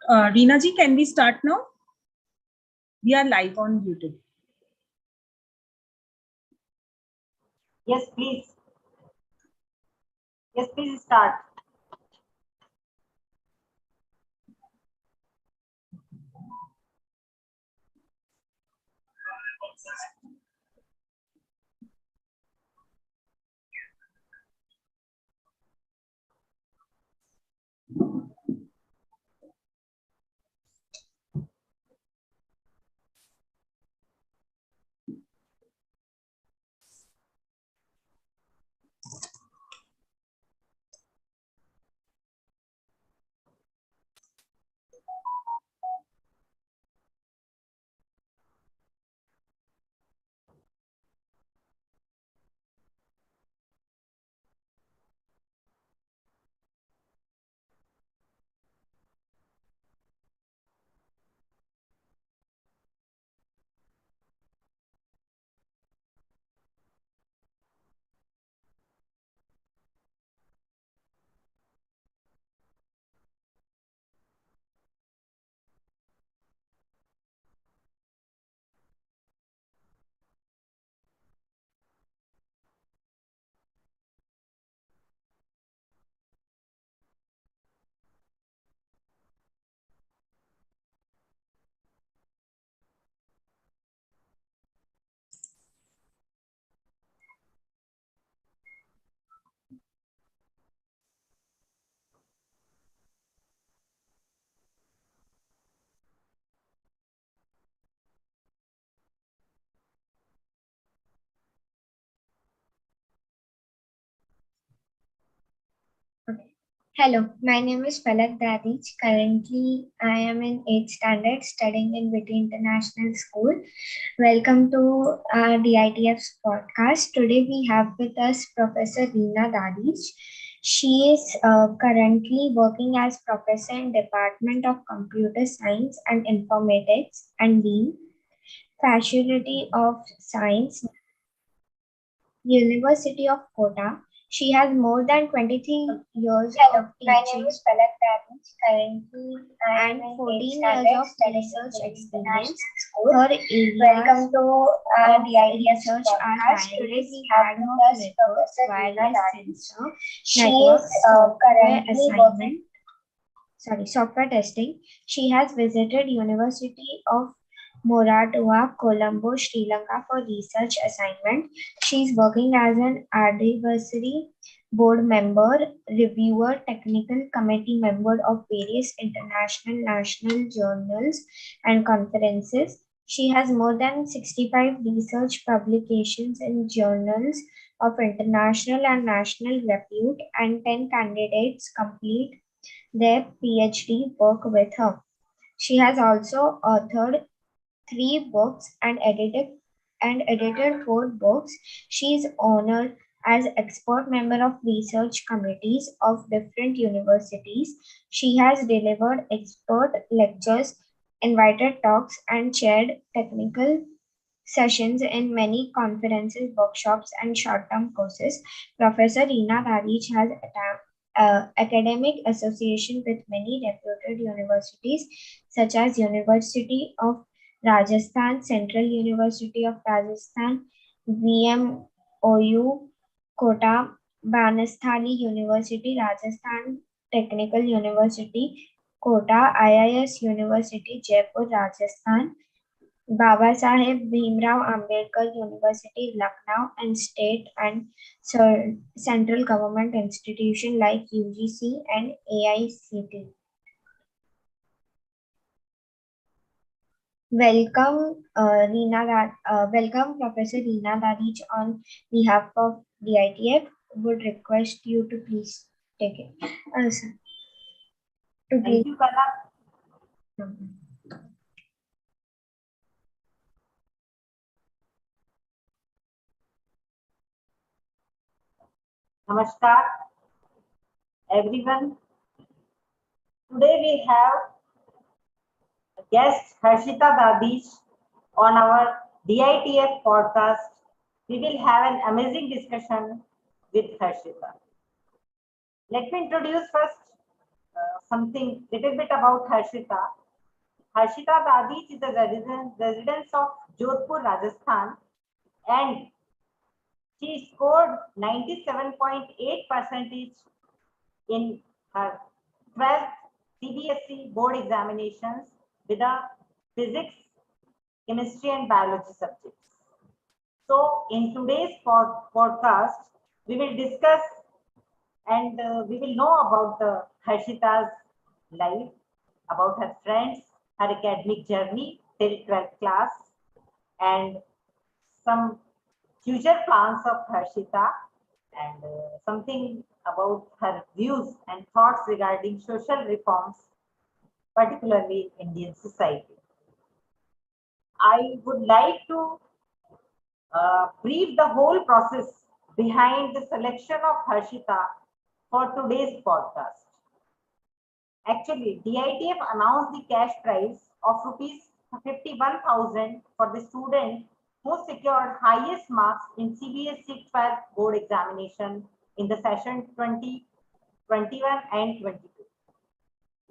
Reena ji, can we start now? We are live on YouTube. Yes, please. Yes, please start. Hello, my name is Palak Dadij. Currently, I am in 8th standard studying in Witty International School. Welcome to our DITF's podcast. Today, we have with us Professor Reena Dadij. She is currently working as professor in Department of Computer Science and Informatics and Dean, Faculty of Science, University of Kota. She has more than 23 years of teaching. My name is Palak Dadij. Currently, I am 14 years of research experience. Her areas of research are wireless network, wireless sensor, network software testing. She has visited University of Moratuwa, Colombo, Sri Lanka for research assignment. She is working as an advisory board member, reviewer, technical committee member of various international national journals and conferences. She has more than 65 research publications in journals of international and national repute, and 10 candidates complete their PhD work with her. She has also authored 3 books and edited 4 books. She is honored as expert member of research committees of different universities. She has delivered expert lectures, invited talks, and chaired technical sessions in many conferences, workshops, and short-term courses. Professor Reena Dadij has academic association with many reputed universities such as University of Rajasthan, Central University of Rajasthan, VMOU, Kota, Banasthali University, Rajasthan Technical University, Kota, IIS University, Jaipur, Rajasthan, Baba Saheb Bhimrao Ambedkar University, Lucknow, and state and central government institutions like UGC and AICT. Welcome, welcome, Professor Reena Dadij, on behalf of DITF. Would request you to please take it. Thank you, Palak. Namaskar, everyone. Today we have guest Harshita Dadij on our DITF podcast. We will have an amazing discussion with Harshita. Let me introduce first something little bit about Harshita. Harshita Dadij is a resident of Jodhpur, Rajasthan, and she scored 97.8 percentage in her 12th CBSE board examinations with a physics, chemistry, and biology subjects. So, in today's podcast, we will discuss and we will know about the Harshita's life, about her friends, her academic journey till 12th class, and some future plans of Harshita, and something about her views and thoughts regarding social reforms, particularly Indian society. I would like to brief the whole process behind the selection of Harshita for today's podcast. Actually, DITF announced the cash prize of rupees 51,000 for the student who secured highest marks in CBSE 12 board examination in the session 2021 and 22.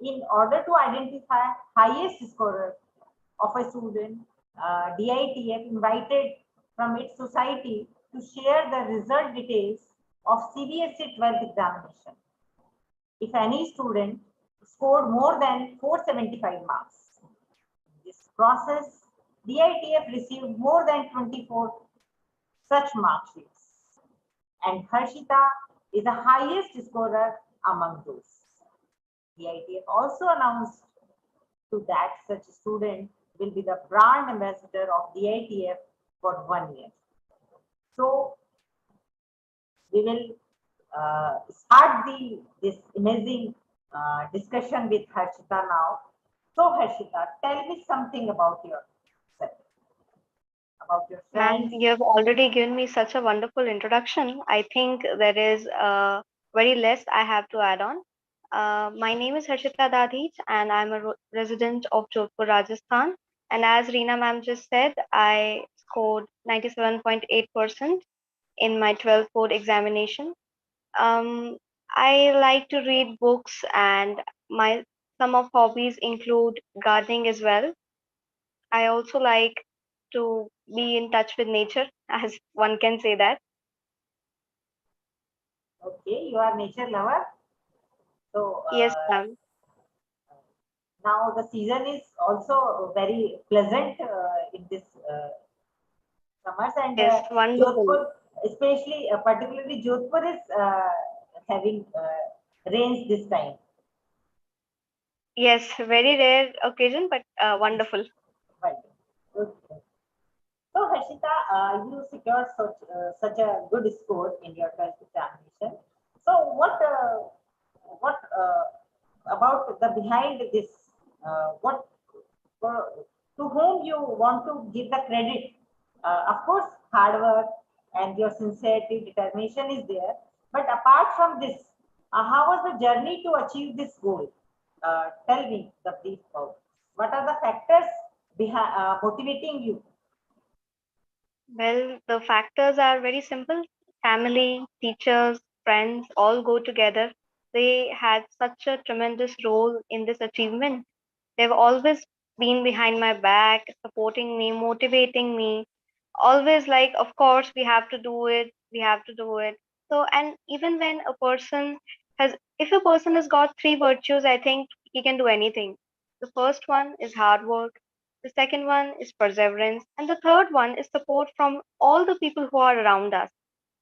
In order to identify highest scorer of a student, DITF invited from its society to share the result details of CBSE 12th examination. If any student scored more than 475 marks, in this process, DITF received more than 24 such mark sheets, and Harshita is the highest scorer among those. DITF also announced to that such student will be the brand ambassador of DITF for 1 year. So we will start this amazing discussion with Harshita now. So Harshita, tell me something about yourself, about your Ma'am, friends. you have already given me such a wonderful introduction. I think there is very less I have to add on. My name is Harshita Dadhij, and I'm a resident of Jodhpur, Rajasthan. And as Reena ma'am just said, I scored 97.8% in my 12th board examination. I like to read books, and my some of hobbies include gardening as well. I also like to be in touch with nature, as one can say that. Okay, you are nature lover. So Yes, ma'am. now the season is also very pleasant in this summers, and Yes, wonderful. Jodhpur, especially particularly Jodhpur is having rains this time. Yes, very rare occasion, but wonderful. Right. Okay. So Harshita, you secured such a good score in your 12th examination. So what about the behind this? What to whom you want to give the credit? Of course, hard work and your sincerity, determination is there. But apart from this, how was the journey to achieve this goal? Tell me the brief about. What are the factors behind motivating you? Well, the factors are very simple. Family, teachers, friends all go together. They had such a tremendous role in this achievement. They've always been behind my back, supporting me, motivating me. Always like, of course, we have to do it, we have to do it. So, and even when a person has, if a person has got three virtues, I think he can do anything. The first one is hard work, the second one is perseverance, and the third one is support from all the people who are around us,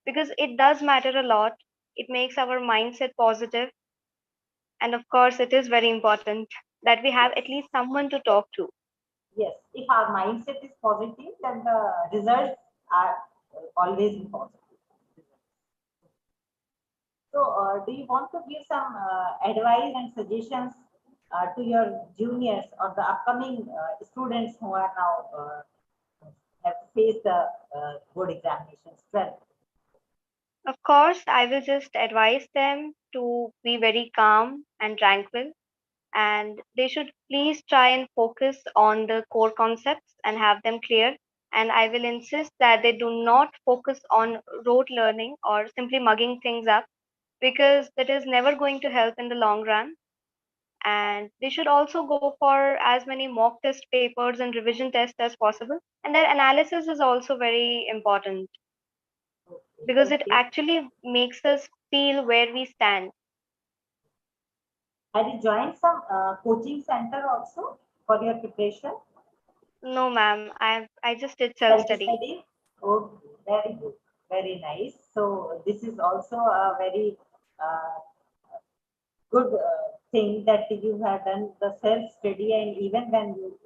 because it does matter a lot. It makes our mindset positive, and of course, it is very important that we have Yes. at least someone to talk to. Yes, if our mindset is positive, then the results are always in positive. So, do you want to give some advice and suggestions to your juniors or the upcoming students who are now have to face the board examinations? Well, Of course, I will just advise them to be very calm and tranquil, and they should please try and focus on the core concepts and have them clear. And I will insist that they do not focus on rote learning or simply mugging things up, because that is never going to help in the long run. And they should also go for as many mock test papers and revision tests as possible. And their analysis is also very important because it Okay. actually makes us feel where we stand. Have you joined some coaching center also for your preparation? No, ma'am, I just did self-study. Self-study? Oh, very good. Very nice. So this is also a very uh, good thing that you have done the self-study and even when you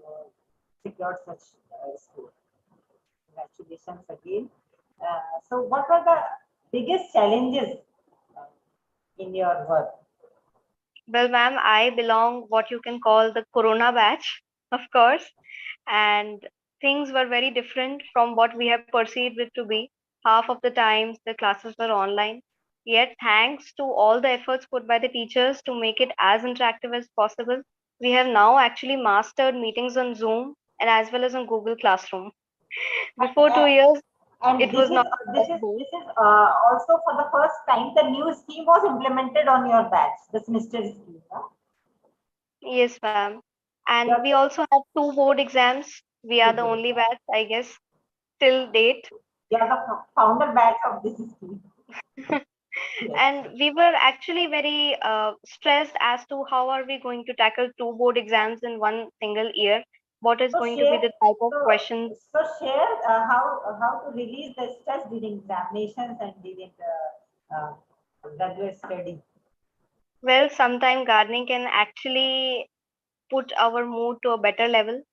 secured such score. Congratulations again. So what were the biggest challenges uh, in your work? Well, ma'am, I belong what you can call the Corona batch, of course, and things were very different from what we have perceived it to be. Half of the times the classes were online. Yet, thanks to all the efforts put by the teachers to make it as interactive as possible, we have now actually mastered meetings on Zoom and as well as on Google Classroom. And, Before 2 years, and it was not possible. this is also for the first time the new scheme was implemented on your batch, the semester scheme. Huh? Yes, ma'am. And Your we also have two board exams. We are two the board only exams. batch, I guess, till date. You are the founder batch of this scheme. Yes. And we were actually very stressed as to how are we going to tackle two board exams in one single year. What is So going to be share the type of so questions? share how to release the stress during examinations and during the graduate study. Well, sometime gardening can actually put our mood to a better level.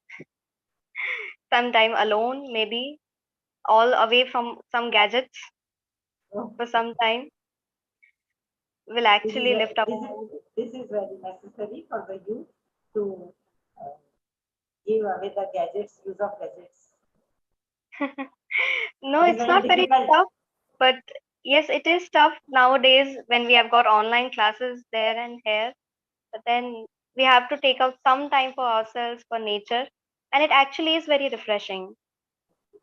Sometime alone, maybe all away from some gadgets So for some time will this is actually lift our mood. this is very necessary for the youth to uh, give away the gadgets, use of gadgets. No, It is it's very not very difficult. tough, but yes, it is tough nowadays when we have got online classes there and here. But then we have to take out some time for ourselves, for nature, and it actually is very refreshing.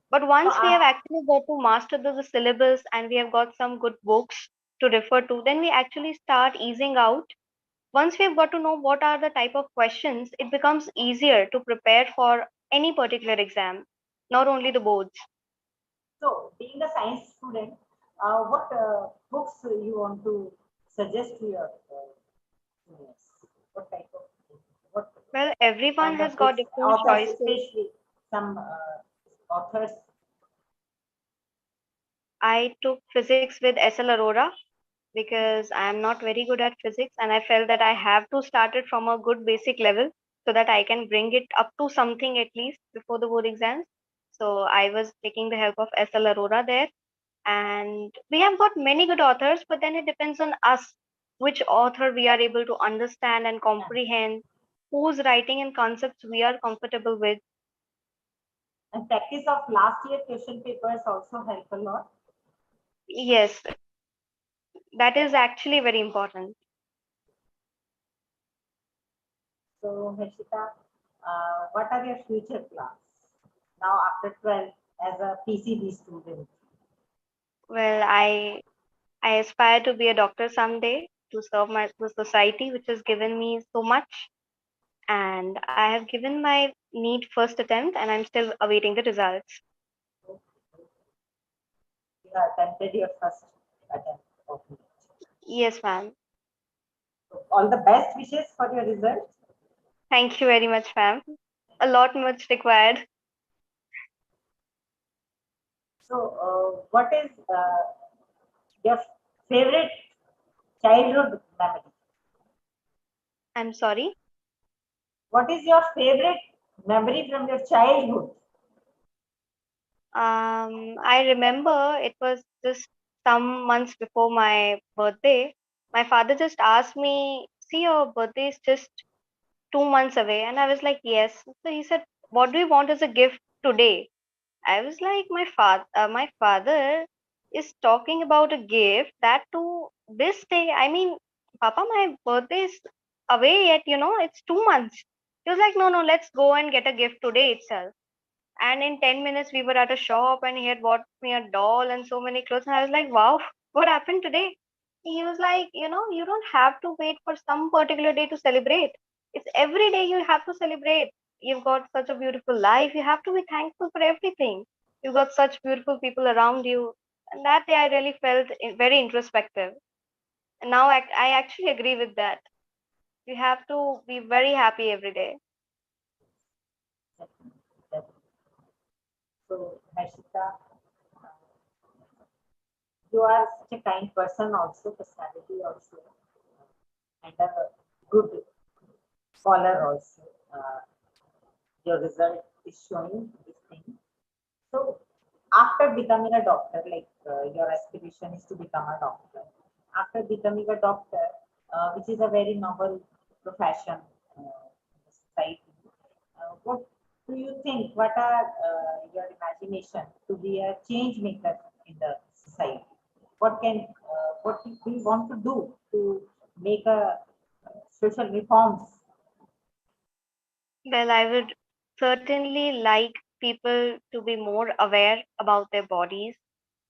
But So, once we have actually got to master the syllabus and we have got some good books to refer to, then we actually start easing out. Once we've got to know what are the type of questions, it becomes easier to prepare for any particular exam, not only the boards. so being a science student, what books you want to suggest to your students? What type of what Well, everyone kind has of got books, different authors, choices. especially some authors. I took physics with SL Arora because I am not very good at physics and I felt that I have to start it from a good basic level so that I can bring it up to something at least before the board exams. So I was taking the help of SL Arora there. And we have got many good authors, but then it depends on us which author we are able to understand and comprehend, whose writing and concepts we are comfortable with. And practice of last year question papers also help a lot. Yes, that is actually very important. So, Harshita, what are your future plans now after 12 as a PCB student? Well, I aspire to be a doctor someday to serve the society which has given me so much. And I have given my NEET first attempt and I'm still awaiting the results. You have attempted your first attempt of it. Yes, ma'am. So, all the best wishes for your result. Thank you very much, ma'am. A lot much required. So, what is your favorite childhood memory? I'm sorry. What is your favorite memory from your childhood? I remember it was just some months before my birthday. My father just asked me, "See, your birthday is just 2 months away." And I was like, "Yes." So he said, "What do you want as a gift today?" I was like, my father is talking about a gift that to this day. I mean, Papa, my birthday is away yet, it's 2 months. He was like, no, no, let's go and get a gift today itself. And in 10 minutes, we were at a shop and he had bought me a doll and so many clothes. And I was like, wow, what happened today? He was like, you don't have to wait for some particular day to celebrate. It's every day you have to celebrate. You've got such a beautiful life. You have to be thankful for everything. You've got such beautiful people around you. And that day I really felt very introspective. And now I actually agree with that. You have to be very happy every day. Definitely, definitely. So, Harshita, uh, you are such a kind person also, personality also, and a good scholar also. Your result is showing this thing. So, after becoming a doctor, like your aspiration is to become a doctor. After becoming a doctor, which is a very noble profession in the society, what do you think? What are your imagination to be a change maker in the society? What do you want to do to make a social reforms? Well, I would certainly like people to be more aware about their bodies,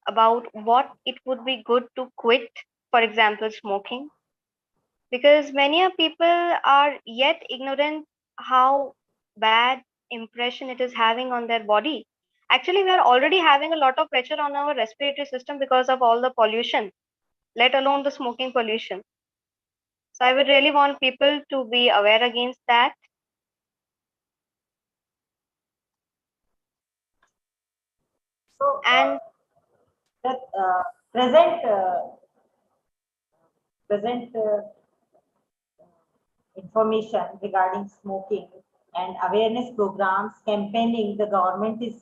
about what it would be good to quit, for example, smoking, because many of people are yet ignorant how bad impression it is having on their body. Actually, we are already having a lot of pressure on our respiratory system because of all the pollution, let alone the smoking pollution. So I would really want people to be aware against that. So, And the present information regarding smoking and awareness programs, campaigning the government is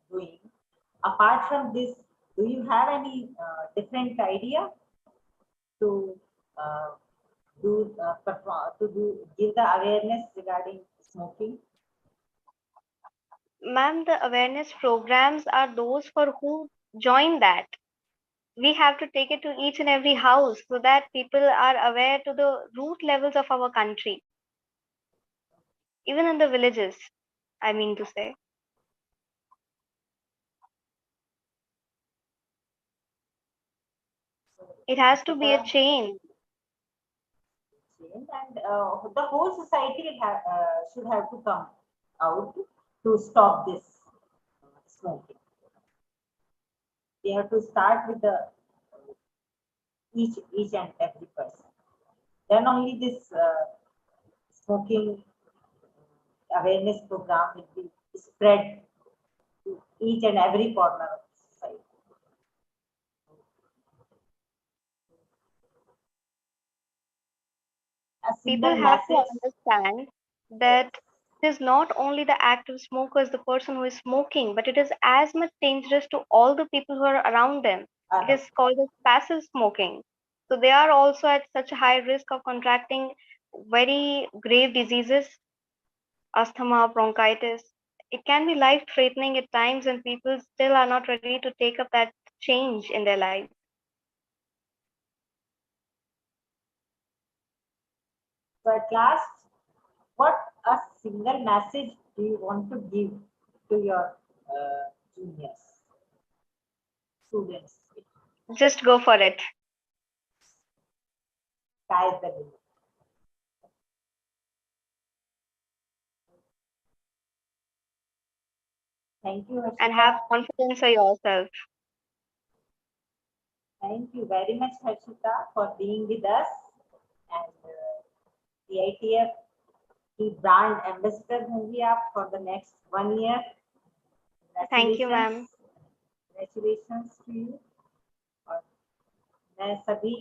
doing. Apart from this, do you have any different idea to uh, to do give the awareness regarding smoking? ma'am, the awareness programs are those for who join that. We have to take it to each and every house so that people are aware to the root levels of our country, even in the villages, I mean to say. So, It has to be a Ashita, chain. and the whole society should have to come out to stop this smoking. We have to start with the each and every person. Then only this smoking awareness program will be spread to each and every corner of society. A People single have to message. understand Yes. that it is not only the active smoker is the person who is smoking, but it is as much dangerous to all the people who are around them. It Uh, is called as passive smoking. So they are also at such a high risk of contracting very grave diseases, asthma, bronchitis. It can be life threatening at times, and people still are not ready to take up that change in their lives. so at last, what a single message do you want to give to your juniors, students? Just go for it. Sky is the limit. Thank you, And Harshita. have confidence in yourself. Thank you very much, Harshita, for being with us. And the ITF, the brand ambassador movie up for the next 1 year. Thank you, Congratulations. ma'am. Congratulations to you. और मैं सभी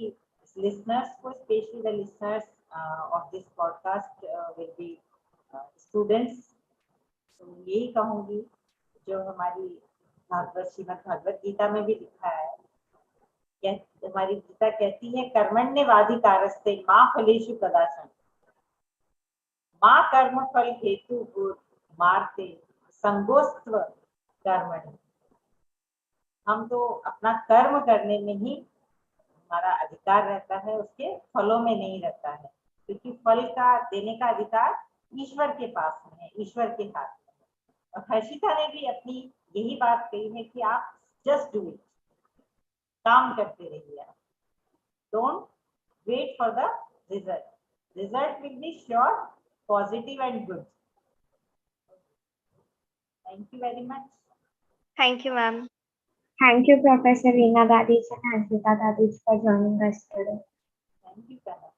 listeners को, especially the listeners of this podcast will be students. तो यही कहूंगी जो हमारी भागवत श्रीमद् भागवत गीता में भी लिखा है, हमारी गीता कहती है कर्मण्यवाधिकारस्ते माँ फलेषु कदाचन माँ कर्म फल हेतु मारते संगोस्त्व कर्मणि। हम तो अपना कर्म करने में ही हमारा अधिकार रहता है, उसके फलों में नहीं रहता है, क्योंकि फल का देने का अधिकार ईश्वर के पास में है, ईश्वर के हाथ में है। और हर्षिता ने भी अपनी यही बात कही है कि आप जस्ट डू इट, काम करते रहिए, आप don't wait for the result, Result will be sure, positive and good. Thank you very much. Thank you, ma'am. Thank you, Professor Reena Dadis and Ankita Dadis, for joining us today. Thank you, Kanak.